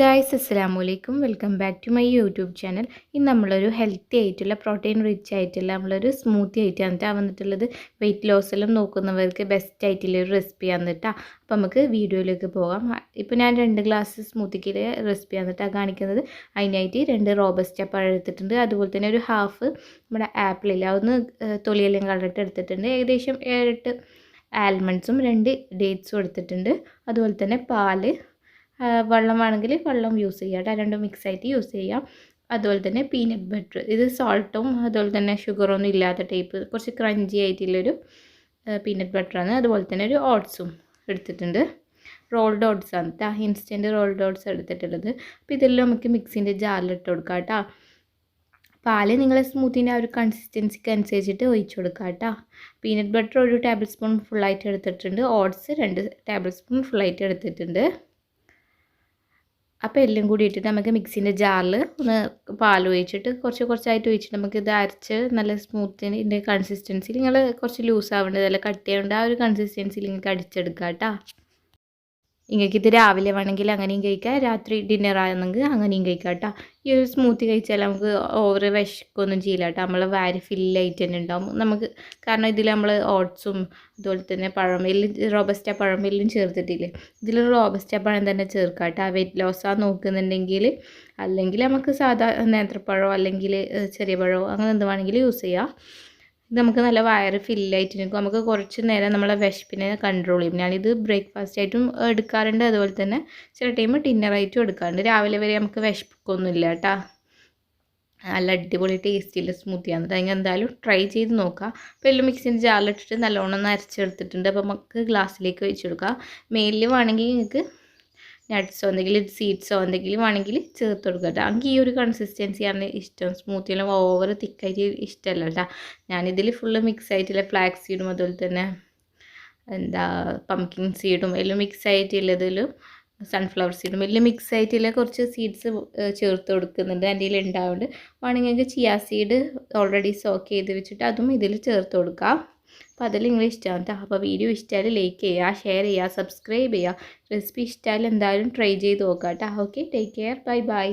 Guys, അസ്സലാമു അലൈക്കും. Welcome back to my YouTube channel. ഇന്ന് നമ്മളൊരു ഹെൽത്തി ആയിട്ടുള്ള പ്രോട്ടീൻ റിച്ച് ആയിട്ടുള്ള നമ്മളൊരു സ്മൂത്തി ആയിട്ടാണ് വന്നിട്ടുള്ളത്. വെയിറ്റ് ലോസ് എല്ലാം നോക്കുന്നവർക്ക് ബെസ്റ്റ് ആയിട്ടുള്ള ഒരു റെസിപ്പി വന്നിട്ടാ. അപ്പോൾ നമുക്ക് വീഡിയോയിലേക്ക് പോകാം. ഇപ്പോൾ ഞാൻ 2 ഗ്ലാസ് സ്മൂത്തിക്ക് റെസിപ്പി വന്നിട്ടാണ് കാണിക്കുന്നത്. അതിനായിട്ട് 2 റോബസ്റ്റ പഴം എടുത്തിട്ടുണ്ട്. അതുപോലെ തന്നെ ഒരു ഹാഫ് നമ്മുടെ ആപ്പിളില്ല, അതൊന്ന് തൊലിയെല്ലാം കളറിട്ട് എടുത്തിട്ടുണ്ട്. ഏകദേശം 7-8 ആൽമണ്ട്സും 2 ഡേറ്റ്സും എടുത്തിട്ടുണ്ട്. അതുപോലെ തന്നെ പാല്, വെള്ളം വേണമെങ്കിൽ വെള്ളം യൂസ് ചെയ്യാം കേട്ടോ, രണ്ടും മിക്സ് ആയിട്ട് യൂസ് ചെയ്യാം. അതുപോലെ തന്നെ പീനട്ട് ബട്ടർ, ഇത് സോൾട്ടും അതുപോലെ തന്നെ ഷുഗറൊന്നും ഇല്ലാത്ത ടൈപ്പ് കുറച്ച് ക്രഞ്ചി ആയിട്ടുള്ളൊരു പീനട്ട് ബട്ടറാണ്. അതുപോലെ തന്നെ ഒരു ഓട്സും എടുത്തിട്ടുണ്ട്. റോൾഡ് ഓട്സ് ആണ് കേട്ടോ, ഇൻസ്റ്റൻറ്റ് റോൾഡ് ഓട്സ് എടുത്തിട്ടുള്ളത്. അപ്പോൾ ഇതെല്ലാം നമുക്ക് മിക്സിൻ്റെ ജാറിലിട്ട് കൊടുക്കാം കേട്ടോ. പാല് നിങ്ങളെ സ്മൂത്തിൻ്റെ ആ ഒരു കൺസിസ്റ്റൻസിക്ക് അനുസരിച്ചിട്ട് ഒഴിച്ചു കൊടുക്കുക കേട്ടോ. പീനട്ട് ബട്ടർ 1 ടേബിൾ സ്പൂൺ ഫുള്ളായിട്ട് എടുത്തിട്ടുണ്ട്. ഓട്സ് 2 ടേബിൾ സ്പൂൺ ഫുള്ളായിട്ട് എടുത്തിട്ടുണ്ട്. അപ്പോൾ എല്ലാം കൂടി ഇട്ടിട്ട് നമുക്ക് മിക്സിൻ്റെ ജാറിൽ ഒന്ന് പാൽ ഒഴിച്ചിട്ട് കുറച്ചായിട്ട് ഒഴിച്ചിട്ട് നമുക്ക് ഇത് അരച്ച് നല്ല സ്മൂത്തിൻ്റെ കൺസിസ്റ്റൻസിയിൽ, നിങ്ങൾ കുറച്ച് ലൂസ് ആവേണ്ടത് അല്ല കട്ട് ചെയ്യേണ്ട ആ ഒരു കൺസിസ്റ്റൻസിയിൽ നിങ്ങൾക്ക് അടിച്ചെടുക്കുക കേട്ടോ. നിങ്ങൾക്ക് ഇത് രാവിലെ വേണമെങ്കിൽ അങ്ങനെയും കഴിക്കാം, രാത്രി ഡിന്നർ ആണെങ്കിൽ അങ്ങനെയും കഴിക്കാം കേട്ടോ. ഈ ഒരു സ്മൂത്തി കഴിച്ചാൽ നമുക്ക് ഓവർ വിശക്കൊന്നും ചെയ്യില്ല കേട്ടോ. നമ്മൾ വാരി ഫില്ലായിട്ട് തന്നെ ഉണ്ടാവും നമുക്ക്. കാരണം ഇതിൽ നമ്മൾ ഓട്സും അതുപോലെ തന്നെ പഴമെല്ലാം, റോബസ്റ്റ പഴമെല്ലാം ചേർത്തിട്ടില്ലേ, ഇതിൽ റോബസ്റ്റ പഴം തന്നെ ചേർക്കാം കേട്ടോ. വെയിറ്റ് ലോസാണ് നോക്കുന്നുണ്ടെങ്കിൽ, അല്ലെങ്കിൽ നമുക്ക് സാധാ നേന്ത്രപ്പഴമോ അല്ലെങ്കിൽ ചെറിയ പഴമോ അങ്ങനെ എന്ത് വേണമെങ്കിലും യൂസ് ചെയ്യാം. ഇത് നമുക്ക് നല്ല വയറ് ഫില്ലായിട്ട് നിൽക്കും. നമുക്ക് കുറച്ച് നേരം നമ്മളെ വിശപ്പിനെ കൺട്രോൾ ചെയ്യും. ഞാനിത് ബ്രേക്ക്ഫാസ്റ്റ് ആയിട്ടും എടുക്കാറുണ്ട്, അതുപോലെ തന്നെ ചില ടൈം ഡിന്നറായിട്ടും എടുക്കാറുണ്ട്. രാവിലെ വരെ നമുക്ക് വിശപ്പൊന്നുമില്ല കേട്ടോ. നല്ല അടിപൊളി ടേസ്റ്റിയുള്ള സ്മൂത്തിയാണ്. അതിന് എന്തായാലും ട്രൈ ചെയ്ത് നോക്കാം. അപ്പോൾ എല്ലാം മിക്സിൻ്റെ ജാറിലിട്ടിട്ട് നല്ലോണം ഒന്ന് അരച്ചെടുത്തിട്ടുണ്ട്. അപ്പോൾ നമുക്ക് ഗ്ലാസ്സിലേക്ക് ഒഴിച്ചെടുക്കാം. മേലിൽ വേണമെങ്കിൽ നിങ്ങൾക്ക് നട്ട്സോ എന്തെങ്കിലും സീഡ്സോ എന്തെങ്കിലും വേണമെങ്കിൽ ചേർത്ത് കൊടുക്കുക കേട്ടോ. എനിക്ക് ഈ ഒരു കൺസിസ്റ്റൻസിയാണ് ഇഷ്ടം. സ്മൂത്തിയെല്ലാം ഓവർ തിക്കായിട്ട് ഇഷ്ടമല്ല കേട്ടോ. ഞാനിതിൽ ഫുള്ള് മിക്സ് ആയിട്ടുള്ള ഫ്ലാക്സ് സീഡും അതുപോലെ തന്നെ പംകിൻ സീഡും എല്ലാം മിക്സ് ആയിട്ടുള്ളതിലും സൺഫ്ലവർ സീഡും എല്ലാം മിക്സ് ആയിട്ടുള്ള കുറച്ച് സീഡ്സ് ചേർത്ത് കൊടുക്കുന്നുണ്ട്. എൻ്റെ കയ്യിൽ ഉണ്ടാവുന്നുണ്ട്. വേണമെങ്കിൽ നിങ്ങൾക്ക് ചിയാ സീഡ് ഓൾറെഡി സോക്ക് ചെയ്ത് വെച്ചിട്ട് അതും ഇതിൽ ചേർത്ത് കൊടുക്കാം. അപ്പോൾ അതിൽ നിങ്ങൾ ഇഷ്ടമാണ് കേട്ടോ. അപ്പോൾ വീഡിയോ ഇഷ്ടമായാലും ലൈക്ക് ചെയ്യുക, ഷെയർ ചെയ്യുക, സബ്സ്ക്രൈബ് ചെയ്യുക. റെസിപ്പി ഇഷ്ടമായാലും എന്തായാലും ട്രൈ ചെയ്ത് നോക്കാം കേട്ടോ. Okay, take care, bye bye.